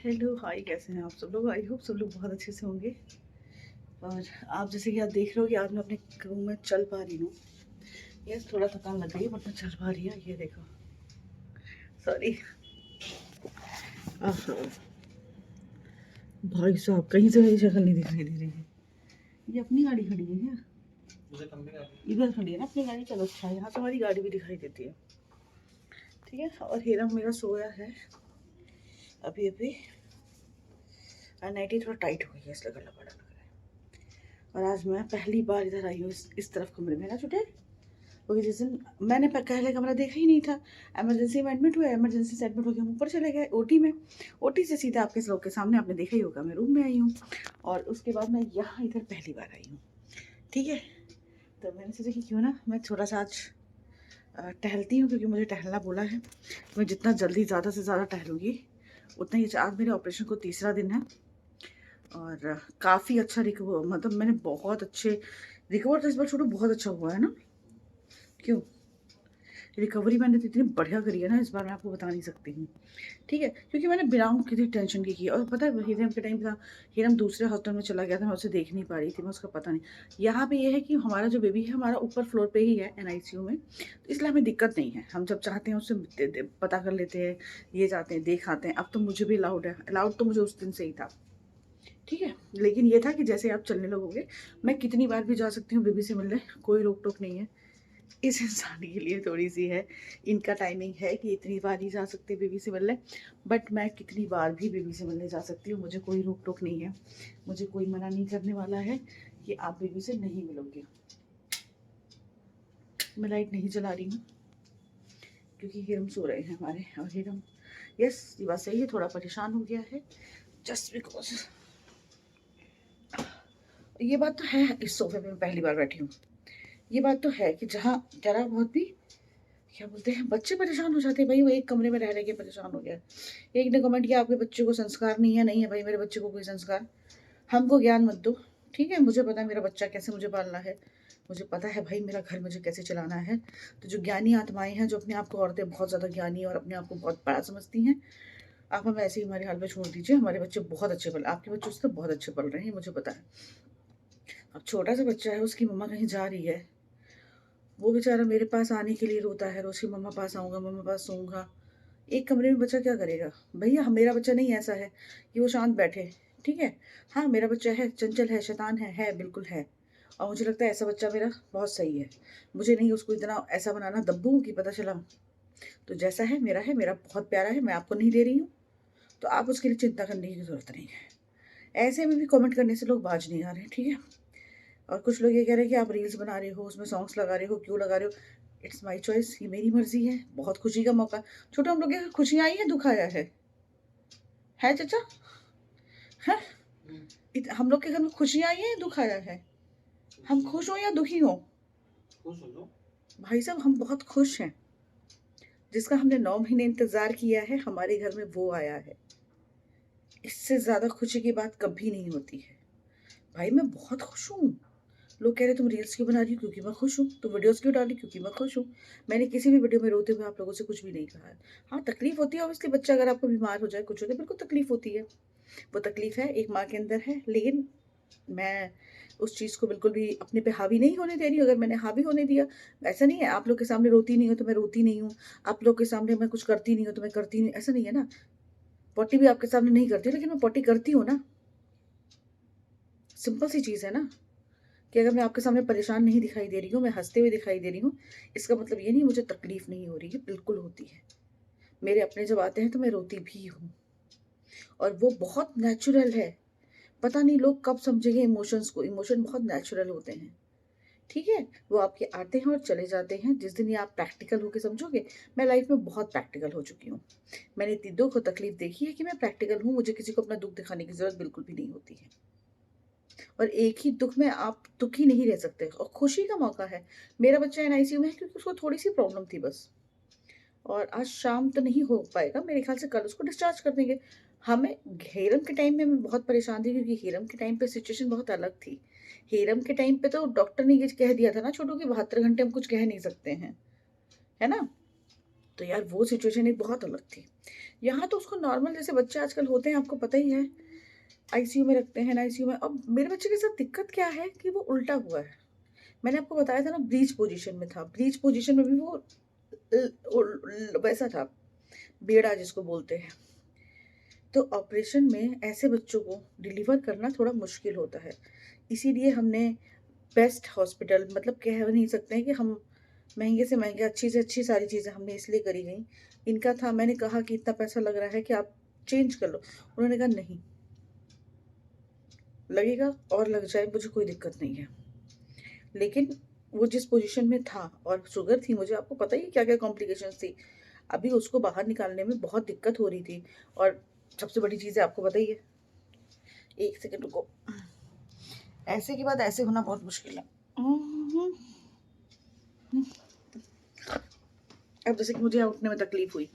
Hello hi, कैसे हैं आप सब लोग। आई होप सब लोग बहुत अच्छे से होंगे। और आप जैसे कि आप देख रहे हो कि आज मैं अपने रूम में चल पा रही हूँ। यस, थोड़ा थकान लग रही है बट मैं चल पा रही हूँ। ये देखो, सॉरी। भाई साहब, कहीं से मेरी शक्ल नहीं दिखाई दे रही है। ये अपनी गाड़ी खड़ी है क्या? इधर खड़ी है ना अपनी गाड़ी। चलो अच्छा, यहाँ से हमारी गाड़ी भी दिखाई देती है। ठीक है। और हीरा मेरा सोया है अभी अभी। और नाइटी थोड़ा टाइट हो गई है इसलिए गला बड़ा लग रहा है। और आज मैं पहली बार इधर आई हूँ इस तरफ कमरे में ना छुटे, क्योंकि जिस दिन मैंने पहले कमरा देखा ही नहीं था। इमरजेंसी में एडमिट हुए, इमरजेंसी से एडमिट होकर हम ऊपर चले गए ओटी में। ओटी से सीधा आपके लोग के सामने आपने देखा ही होगा, मैं रूम में आई हूँ। और उसके बाद मैं यहाँ इधर पहली बार आई हूँ। ठीक है। तो मैंने सोचा कि क्यों ना मैं थोड़ा सा आज टहलती हूँ, क्योंकि मुझे टहलना बोला है। मैं जितना जल्दी ज़्यादा से ज़्यादा टहलूँगी उतना ही। आज मेरे ऑपरेशन को तीसरा दिन है और काफ़ी अच्छा रिकवर, मतलब मैंने बहुत अच्छे रिकवर तो इस बार छोटू बहुत अच्छा हुआ है ना। क्यों, रिकवरी मैंने तो इतनी बढ़िया करी है ना इस बार, मैं आपको बता नहीं सकती हूँ। ठीक है, क्योंकि मैंने बिना किसी टेंशन की। और पता है हीरम के टाइम था, हीरम दूसरे हॉस्टल में चला गया था, मैं उसे देख नहीं पा रही थी, मैं उसका पता नहीं। यहाँ पे ये है कि हमारा जो बेबी है हमारा ऊपर फ्लोर पे ही है NICU में, तो इसलिए हमें दिक्कत नहीं है। हम जब चाहते हैं उससे पता कर लेते हैं, ये जाते हैं देख आते हैं। अब तो मुझे भी अलाउड है, अलाउड तो मुझे उस दिन से ही था। ठीक है, लेकिन ये था कि जैसे आप चलने लगोगे मैं कितनी बार भी जा सकती हूँ बेबी से मिलने, कोई रोक टोक नहीं है। इस इंसान के लिए थोड़ी सी है, इनका टाइमिंग है कि इतनी बार ही जा सकते बेबी से मिलने। बट मैं कितनी बार भी बेबी से मिलने जा सकती हूँ, मुझे कोई रोक टोक नहीं है। मुझे कोई मना नहीं करने वाला है कि आप बेबी से नहीं मिलोगे। मैं लाइट नहीं जला रही हूँ क्योंकि हिरम सो रहे हैं हमारे। और हिरम, यस ये बात सही है, थोड़ा परेशान हो गया है जस्ट बिकॉज। ये बात तो है, इस सोफे पे मैं पहली बार बैठी हूँ। ये बात तो है कि जहाँ जरा बहुत भी क्या बोलते हैं बच्चे परेशान हो जाते हैं। भाई वो एक कमरे में रह के परेशान हो गया। एक ने कमेंट किया आपके बच्चे को संस्कार नहीं है। नहीं है भाई, मेरे बच्चे को कोई संस्कार। हमको ज्ञान मत दो। ठीक है, मुझे पता है मेरा बच्चा कैसे मुझे पालना है। मुझे पता है भाई मेरा घर मुझे कैसे चलाना है। तो जो ज्ञानी आत्माएं हैं, जो अपने आप को औरतें बहुत ज़्यादा ज्ञानी और अपने आप को बहुत बड़ा समझती हैं, आप हमें ऐसे ही हमारे हाल में छोड़ दीजिए। हमारे बच्चे बहुत अच्छे पल, आपके बच्चे उससे बहुत अच्छे पल रहे हैं, मुझे पता है। अब छोटा सा बच्चा है, उसकी मम्मा कहीं जा रही है, वो बेचारा मेरे पास आने के लिए रोता है, रोज की मम्मा पास आऊँगा, मम्मा पास सोऊंगा। एक कमरे में बच्चा क्या करेगा भैया। मेरा बच्चा नहीं ऐसा है कि वो शांत बैठे। ठीक है। हाँ, मेरा बच्चा है, चंचल है, शैतान है बिल्कुल है। और मुझे लगता है ऐसा बच्चा मेरा बहुत सही है। मुझे नहीं उसको इतना ऐसा बनाना दब्बू कि पता चला। तो जैसा है मेरा बहुत प्यारा है। मैं आपको नहीं दे रही हूँ, तो आप उसके लिए चिंता करने की जरूरत नहीं है। ऐसे में भी कमेंट करने से लोग बाज नहीं आ रहे। ठीक है। और कुछ लोग ये कह रहे हैं कि आप रील्स बना रहे हो, उसमें सॉन्ग्स लगा रहे हो, क्यों लगा रहे हो। इट्स माई चॉइस, ये मेरी मर्जी है। बहुत खुशी का मौका। छोटे हम लोग के खुशियाँ आई है, दुख आया है चाचा। है, हम लोग के घर में खुशियाँ आई है, दुख आया है। हम खुश हो या दुखी हो? खुश हो भाई साहब, हम बहुत खुश हैं। जिसका हमने 9 महीने इंतजार किया है, हमारे घर में वो आया है। इससे ज्यादा खुशी की बात कभी नहीं होती है। भाई मैं बहुत खुश हूँ। लोग कह रहे तुम रील्स क्यों बना रही हो? क्योंकि मैं खुश हूँ। तुम वीडियोस क्यों डाली? क्योंकि मैं खुश हूँ। मैंने किसी भी वीडियो में रोते हुए आप लोगों से कुछ भी नहीं कहा है। हाँ, तकलीफ होती है ऑब्वियसली, बच्चा अगर आपको बीमार हो जाए, कुछ हो जाए, बिल्कुल तकलीफ होती है। वो तकलीफ है, एक माँ के अंदर है। लेकिन मैं उस चीज़ को बिल्कुल भी अपने पे हावी नहीं होने दे रही हूँ। अगर मैंने हावी होने दिया, ऐसा नहीं है आप लोग के सामने रोती नहीं हूँ तो मैं रोती नहीं हूँ, आप लोग के सामने मैं कुछ करती नहीं हूँ तो मैं करती नहीं, ऐसा नहीं है ना। पॉटी भी आपके सामने नहीं करती, लेकिन मैं पॉटी करती हूँ ना। सिंपल सी चीज़ है ना, कि अगर मैं आपके सामने परेशान नहीं दिखाई दे रही हूँ, मैं हंसते हुए दिखाई दे रही हूँ, इसका मतलब ये नहीं मुझे तकलीफ नहीं हो रही है। बिल्कुल होती है। मेरे अपने जब आते हैं तो मैं रोती भी हूँ, और वो बहुत नेचुरल है। पता नहीं लोग कब समझेंगे इमोशंस को। इमोशन बहुत नेचुरल होते हैं। ठीक है, वो आपके आते हैं और चले जाते हैं। जिस दिन ये आप प्रैक्टिकल होके समझोगे, मैं लाइफ में बहुत प्रैक्टिकल हो चुकी हूँ। मैंने इतनी दुख और तकलीफ देखी है कि मैं प्रैक्टिकल हूँ। मुझे किसी को अपना दुख दिखाने की जरूरत बिल्कुल भी नहीं होती है। और एक ही दुख में आप दुखी नहीं रह सकते, और खुशी का मौका है। मेरा बच्चा NICU में है क्योंकि उसको थोड़ी सी प्रॉब्लम थी बस। और आज शाम तो नहीं हो पाएगा, मेरे ख्याल से कल उसको डिस्चार्ज कर देंगे। हमें हेरम के टाइम में मैं बहुत परेशान थी, क्योंकि हेरम के टाइम पे सिचुएशन बहुत अलग थी। हेरम के टाइम पे तो डॉक्टर ने ये कह दिया था ना छोटू, कि 72 घंटे हम कुछ कह नहीं सकते हैं, है ना। तो यार वो सिचुएशन एक बहुत अलग थी। यहाँ तो उसको नॉर्मल जैसे बच्चे आजकल होते हैं, आपको पता ही है, आईसीयू में रखते हैं, आईसीयू में। अब मेरे बच्चे के साथ दिक्कत क्या है कि वो उल्टा हुआ है। मैंने आपको बताया था ना, ब्रीच पोजीशन में था। ब्रीच पोजीशन में भी वो वैसा था, बेड़ा जिसको बोलते हैं। तो ऑपरेशन में ऐसे बच्चों को डिलीवर करना थोड़ा मुश्किल होता है। इसीलिए हमने बेस्ट हॉस्पिटल, मतलब कह नहीं सकते हैं कि हम महंगे से महंगे, अच्छी से अच्छी सारी चीज़ें हमने इसलिए करी गई। इनका था, मैंने कहा कि इतना पैसा लग रहा है कि आप चेंज कर लो। उन्होंने कहा नहीं, लगेगा और लग जाए, मुझे कोई दिक्कत नहीं है। लेकिन वो जिस पोजीशन में था, और शुगर थी मुझे, आपको पता ही है क्या क्या कॉम्प्लिकेशंस थी। अभी उसको बाहर निकालने में बहुत दिक्कत हो रही थी। और सबसे बड़ी चीज़ है, आपको पता ही है, एक सेकेंड रुको, ऐसे के बाद ऐसे होना बहुत मुश्किल है। अब जैसे कि मुझे उठने में तकलीफ हुई,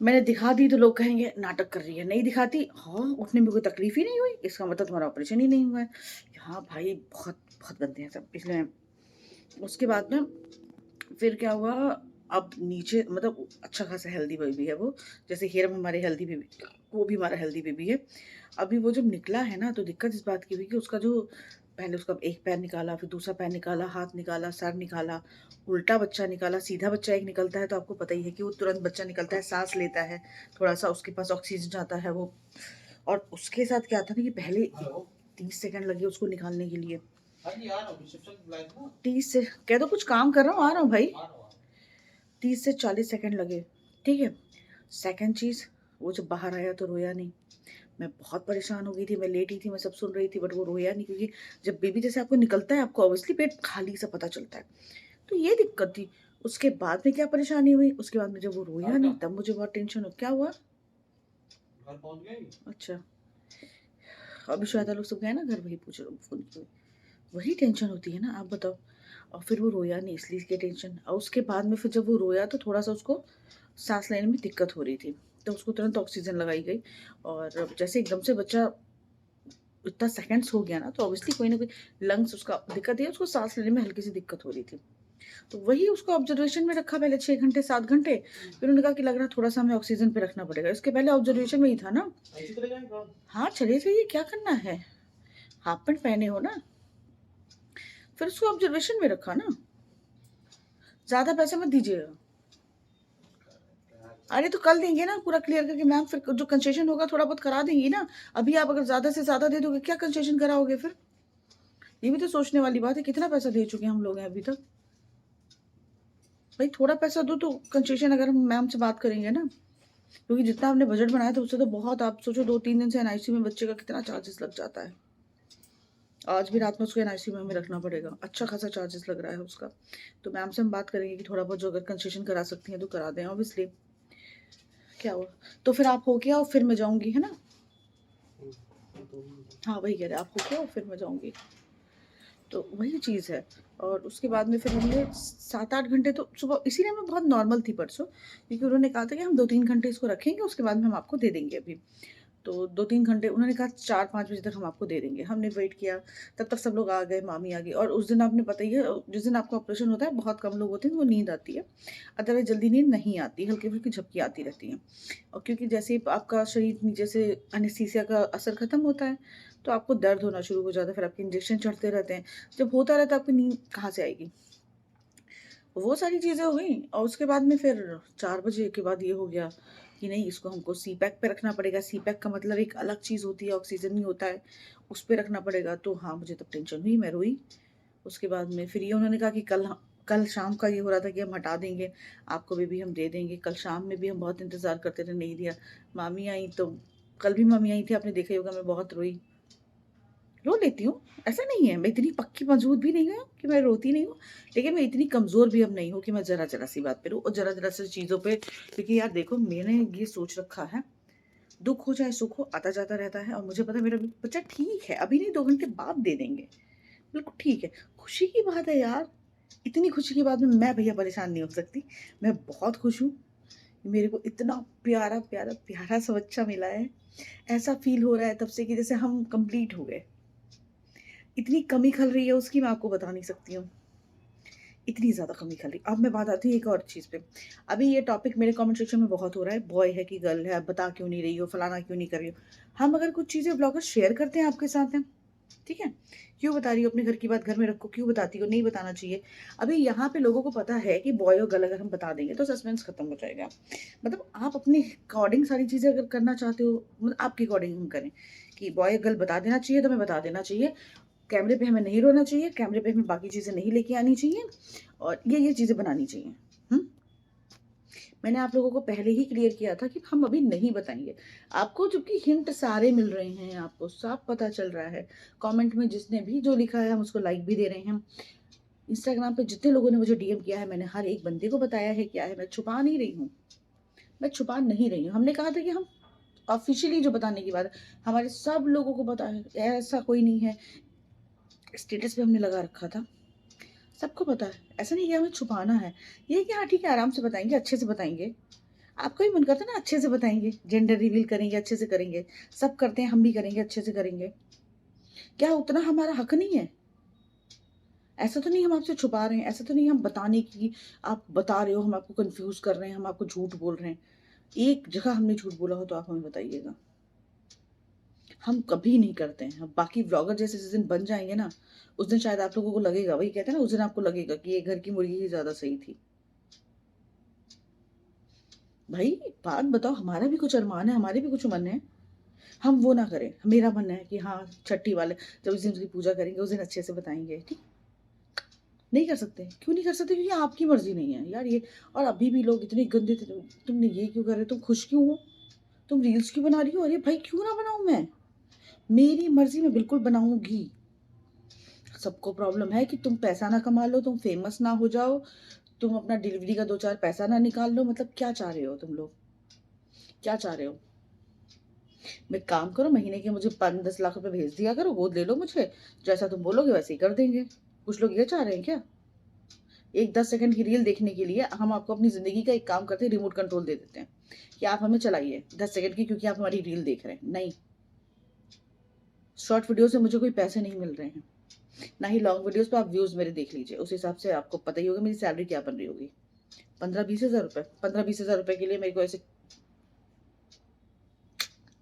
मैंने दिखा दी तो लोग कहेंगे नाटक कर रही है। नहीं दिखाती, हाँ, उठने में कोई तकलीफ ही नहीं हुई, इसका मतलब तुम्हारा ऑपरेशन ही नहीं हुआ है। हाँ भाई, बहुत बहुत गंदे हैं सब। इसलिए उसके बाद में फिर क्या हुआ, अब नीचे मतलब अच्छा खासा हेल्दी बेबी है वो, जैसे हेरम हमारे हेल्दी बेबी, वो भी हमारा हेल्दी बेबी है। अभी वो जब निकला है ना, तो दिक्कत इस बात की हुई कि उसका जो, पहले उसका एक पैर निकाला, फिर दूसरा पैर निकाला, हाथ निकाला, सर निकाला, उल्टा बच्चा निकाला, सीधा बच्चा एक निकलता है तो आपको पता ही है कि वो तुरंत बच्चा निकलता है, सांस लेता है, थोड़ा सा उसके पास ऑक्सीजन जाता है वो। और उसके साथ क्या था ना कि पहले 30 सेकंड लगे उसको निकालने के लिए। 30 से कह दो, कुछ काम कर रहा हूँ, आ रहा हूँ भाई। 30 से 40 सेकंड लगे, ठीक है। सेकंड चीज़, वो जब बाहर आया तो रोया नहीं। मैं बहुत परेशान हो गई थी, मैं लेटी थी, मैं सब सुन रही थी, बट वो रोया नहीं, क्योंकि जब बेबी जैसे आपको निकलता है, आपको ऑब्वियसली पेट खाली सा पता चलता है। तो ये दिक्कत थी। उसके बाद में क्या परेशानी हुई, उसके बाद में जब वो रोया नहीं, तब मुझे बहुत टेंशन हो। क्या हुआ? घर पहुंच गई? अच्छा, अभी श्वेता लोग सब गए ना घर, वही पूछ रहा हूँ, फोन की वही टेंशन होती है ना, आप बताओ। और फिर वो रोया नहीं, इसलिए इसकी टेंशन। और उसके बाद में फिर जब वो रोया तो थोड़ा सा उसको सांस लेने में दिक्कत हो रही थी, तो उसको तुरंत ऑक्सीजन लगाई गई। और जैसे एकदम से बच्चा इतना सेकंड्स हो गया ना, तो ऑब्वियसली कोई ना कोई लंग्स उसका दिक्कत है, उसको सांस लेने में हल्की सी दिक्कत हो रही थी। तो वही उसको ऑब्जर्वेशन में रखा पहले 6 घंटे 7 घंटे। फिर उन्होंने कहा कि लग रहा थोड़ा सा हमें ऑक्सीजन पे रखना पड़ेगा। इसके पहले ऑब्जर्वेशन में ही था ना। हाँ, चले जाइए, क्या करना है, हाफ पैंट पहने हो ना। फिर उसको ऑब्जर्वेशन में रखा ना। ज्यादा पैसे मत दीजिएगा। अरे तो कल देंगे ना पूरा क्लियर करके मैम, फिर जो कंसेशन होगा थोड़ा बहुत करा देंगी ना। अभी आप अगर ज्यादा से ज्यादा दे दोगे, क्या कंसेशन कराओगे फिर? ये भी तो सोचने वाली बात है, कितना पैसा दे चुके हैं हम लोग हैं अभी तक। भाई थोड़ा पैसा दो तो कंसेशन, अगर हम मैम से बात करेंगे ना, क्योंकि जितना हमने बजट बनाया था उससे तो बहुत, आप सोचो 2-3 दिन से एनआईसीयू में बच्चे का कितना चार्जेस लग जाता है। आज भी रात में उसको एनआईसीयू में हमें रखना पड़ेगा, अच्छा खासा चार्जेस लग रहा है उसका। तो मैम से हम बात करेंगे कि थोड़ा बहुत जो अगर कंसेशन करा सकती हैं तो करा दें, ऑब्वियसली। क्या हुआ? तो फिर आप हो गया और फिर मैं जाऊंगी, है ना? हाँ, वही कह रहे, आप हो गया और फिर मैं जाऊंगी, तो वही चीज़ है। और उसके बाद में फिर हमने 7-8 घंटे तो सुबह, इसीलिए मैं बहुत नॉर्मल थी परसों, क्योंकि उन्होंने कहा था कि हम 2-3 घंटे इसको रखेंगे, उसके बाद में हम आपको दे देंगे अभी। तो 2-3 घंटे उन्होंने कहा, 4-5 बजे तक हम आपको दे देंगे। हमने वेट किया, तब तक सब लोग आ गए, मामी आ गई। और उस दिन आपने पता ही है, जिस दिन आपका ऑपरेशन होता है बहुत कम लोग होते हैं, वो नींद आती है, अदरवाइज जल्दी नींद नहीं आती, हल्की फुल्की झपकी आती रहती है। और क्योंकि जैसे ही आपका शरीर नीचे से एनेस्थीसिया का असर खत्म होता है, तो आपको दर्द होना शुरू हो जाता है, फिर आपके इंजेक्शन चढ़ते रहते हैं। जब होता रहता है, आपकी नींद कहाँ से आएगी? वो सारी चीज़ें हो गई। और उसके बाद में फिर 4 बजे के बाद ये हो गया कि नहीं, इसको हमको सी पैक पे रखना पड़ेगा। सी पैक का मतलब एक अलग चीज़ होती है, ऑक्सीजन नहीं होता है, उस पर रखना पड़ेगा। तो हाँ, मुझे तब टेंशन हुई, मैं रोई। उसके बाद में फिर ये उन्होंने कहा कि कल शाम का ये हो रहा था कि हम हटा देंगे, आपको भी हम दे देंगे। कल शाम में भी हम बहुत इंतज़ार करते थे, नहीं दिया। मामी आई तो, कल भी मामी आई थी, आपने देखा ही होगा, मैं बहुत रोई। रो लेती हूँ, ऐसा नहीं है, मैं इतनी पक्की मजबूत भी नहीं हूँ कि मैं रोती नहीं हूँ, लेकिन मैं इतनी कमज़ोर भी अब नहीं हूँ कि मैं ज़रा ज़रा सी बात पे रो, और ज़रा ज़रा सी चीज़ों पे। क्योंकि यार देखो, मैंने ये सोच रखा है, दुख हो चाहे सुख हो, आता जाता रहता है। और मुझे पता है मेरा बच्चा ठीक है, अभी नहीं, 2 घंटे बाद दे देंगे, बिल्कुल ठीक है। खुशी की बात है यार, इतनी खुशी की बात में मैं भैया परेशान नहीं हो सकती। मैं बहुत खुश हूँ, मेरे को इतना प्यारा प्यारा प्यारा सा बच्चा मिला है। ऐसा फील हो रहा है तब से कि जैसे हम कंप्लीट हो गए। इतनी कमी खल रही है उसकी, मैं आपको बता नहीं सकती हूँ। इतनी ज़्यादा कमी खली। अब मैं बात आती है एक और चीज़ पे। अभी ये टॉपिक मेरे कमेंट सेक्शन में बहुत हो रहा है, बॉय है कि गर्ल है, आप बता क्यों नहीं रही हो, फलाना क्यों नहीं कर रही हो। हम अगर कुछ चीज़ें ब्लॉगर शेयर करते हैं आपके साथ हैं, ठीक है, क्यों बता रही हो, अपने घर की बात घर में रखो, क्यों बताती हो, नहीं बताना चाहिए। अभी यहाँ पे लोगों को पता है कि बॉय और गर्ल अगर हम बता देंगे तो सस्पेंस खत्म हो जाएगा। मतलब आप अपने अकॉर्डिंग सारी चीज़ें अगर करना चाहते हो, मतलब आपके अकॉर्डिंग हम करें कि बॉय गर्ल बता देना चाहिए तो हमें बता देना चाहिए। कैमरे पे हमें नहीं रोना चाहिए, कैमरे पे हमें बाकी चीज़ें नहीं लेके आनी चाहिए और ये चीज़ें बनानी चाहिए। मैंने आप लोगों को पहले ही क्लियर किया था कि हम अभी नहीं बताएंगे आपको, जबकि हिंट सारे मिल रहे हैं, आपको साफ पता चल रहा है। कमेंट में जिसने भी जो लिखा है हम उसको लाइक भी दे रहे हैं। इंस्टाग्राम पे जितने लोगों ने मुझे डीएम किया है, मैंने हर एक बंदे को बताया है क्या है। मैं छुपा नहीं रही हूँ, मैं छुपा नहीं रही हूँ। हमने कहा था कि हम ऑफिशियली जो बताने की बात है, हमारे सब लोगों को पता है, ऐसा कोई नहीं है। स्टेटस पे हमने लगा रखा था, सबको पता है। ऐसा नहीं कि हमें छुपाना है, ये कि हाँ ठीक है आराम से बताएंगे, अच्छे से बताएंगे। आपका भी मन करता है ना अच्छे से बताएंगे, जेंडर रिवील करेंगे, अच्छे से करेंगे। सब करते हैं, हम भी करेंगे, अच्छे से करेंगे। क्या उतना हमारा हक नहीं है? ऐसा तो नहीं हम आपसे छुपा रहे हैं, ऐसा तो नहीं हम बताने की आप बता रहे हो, हम आपको कंफ्यूज कर रहे हैं, हम आपको झूठ बोल रहे हैं। एक जगह हमने झूठ बोला हो तो आप हमें बताइएगा। हम कभी नहीं करते हैं। हम बाकी व्लॉगर जैसे जिस दिन बन जाएंगे ना, उस दिन शायद आप लोगों को लगेगा, वही कहते हैं ना, उस दिन आपको लगेगा कि ये घर की मुर्गी ही ज्यादा सही थी। भाई बात बताओ, हमारा भी कुछ अरमान है, हमारे भी कुछ मन है। हम वो ना करें। मेरा मन है कि हाँ छठी वाले जब उस दिन उसकी पूजा करेंगे उस दिन अच्छे से बताएंगे, ठीक। नहीं कर सकते, क्यों नहीं कर सकते? क्योंकि आपकी मर्जी नहीं है यार ये। और अभी भी लोग इतने गंदे थे, तुमने ये क्यों कर रहे हो, तुम खुश क्यों हो, तुम रील्स क्यों बना रही हो? अरे भाई क्यों ना बनाऊं मैं, मेरी मर्जी में बिल्कुल बनाऊंगी। सबको प्रॉब्लम है कि तुम पैसा ना कमा लो, तुम फेमस ना हो जाओ, तुम अपना डिलीवरी का 2-4 पैसा ना निकाल लो। मतलब क्या चाह रहे हो तुम लोग, क्या चाह रहे हो? मैं काम करो, महीने के मुझे 5-10 लाख रुपए भेज दिया करो, गोद ले लो मुझे, जैसा तुम बोलोगे वैसे ही कर देंगे। कुछ लोग ये चाह रहे हैं क्या? एक 10 सेकंड की रील देखने के लिए हम आपको अपनी जिंदगी का एक काम करते हैं, रिमोट कंट्रोल दे देते हैं कि आप हमें चलाइए 10 सेकंड की, क्योंकि आप हमारी रील देख रहे हैं। नहीं, शॉर्ट वीडियो से मुझे कोई पैसे नहीं मिल रहे हैं, ना ही लॉन्ग वीडियोस पे आप व्यूज मेरे देख लीजिए, उस हिसाब से आपको पता ही होगा मेरी सैलरी क्या बन रही होगी। 15-20 हज़ार रुपए, 15-20 हज़ार रुपए के लिए मेरे को ऐसे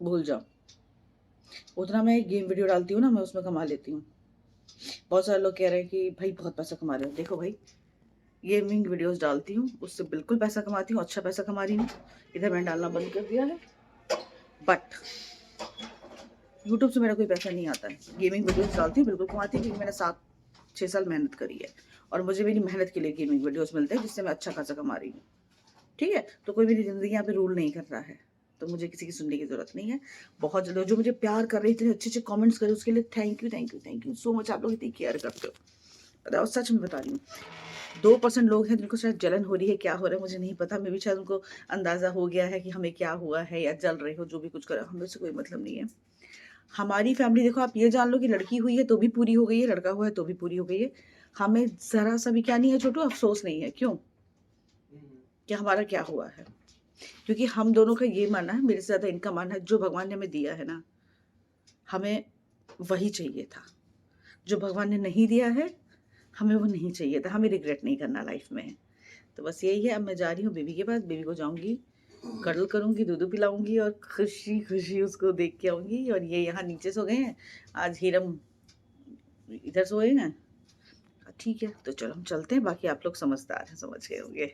भूल जाओ। उतना मैं एक गेम वीडियो डालती हूँ ना, मैं उसमें कमा लेती हूँ। बहुत सारे लोग कह रहे हैं कि भाई बहुत पैसा कमा रहे हो। देखो भाई, गेमिंग वीडियोस डालती हूँ, उससे बिल्कुल पैसा कमाती हूँ, अच्छा पैसा कमा रही हूँ। इधर मैंने डालना बंद कर दिया है, बट यूट्यूब से मेरा कोई पैसा नहीं आता है। गेमिंग वीडियोस डालती हूँ, बिल्कुल कमाती हूँ, क्योंकि मैंने 7-6 साल मेहनत करी है और मुझे मेरी मेहनत के लिए गेमिंग वीडियोस मिलते हैं, जिससे मैं अच्छा खासा कमा रही हूँ। ठीक है, तो कोई मेरी जिंदगी यहाँ पे रूल नहीं कर रहा है, तो मुझे किसी की सुनने की जरूरत नहीं है। बहुत जल्द जो मुझे प्यार कर रहे, इतने अच्छे अच्छे कमेंट्स करे, उसके लिए thank you thank you thank you so much. आप लोग इतनी केयर करते हो, बताओ, सच में बता रही हूँ। 2% लोग हैं जिनको शायद जलन हो रही है, क्या हो रहा है मुझे नहीं पता। मे भी शायद उनको अंदाजा हो गया है कि हमें क्या हुआ है, या जल रहे हो, जो भी कुछ करो, हमें से कोई मतलब नहीं है। हमारी फैमिली देखो, आप ये जान लो कि लड़की हुई है तो भी पूरी हो गई है, लड़का हुआ है तो भी पूरी हो गई है। हमें जरा सा भी क्या नहीं है छोटू, अफसोस नहीं है। क्यों? कि हमारा क्या हुआ है? क्योंकि हम दोनों का ये मानना है, मेरे से ज्यादा इनका मानना है, जो भगवान ने हमें दिया है ना, हमें वही चाहिए था। जो भगवान ने नहीं दिया है, हमें वो नहीं चाहिए था। हमें रिग्रेट नहीं करना लाइफ में। तो बस यही है। अब मैं जा रही हूँ बेबी के पास, बेबी को जाऊंगी, कर्ल करूंगी, दूध पिलाऊंगी और खुशी खुशी उसको देख के आऊंगी। और ये यहाँ नीचे सो गए हैं, आज हीरम इधर सोए हैं। ठीक है, तो चलो हम चलते हैं, बाकी आप लोग समझदार हैं, समझ गए होंगे।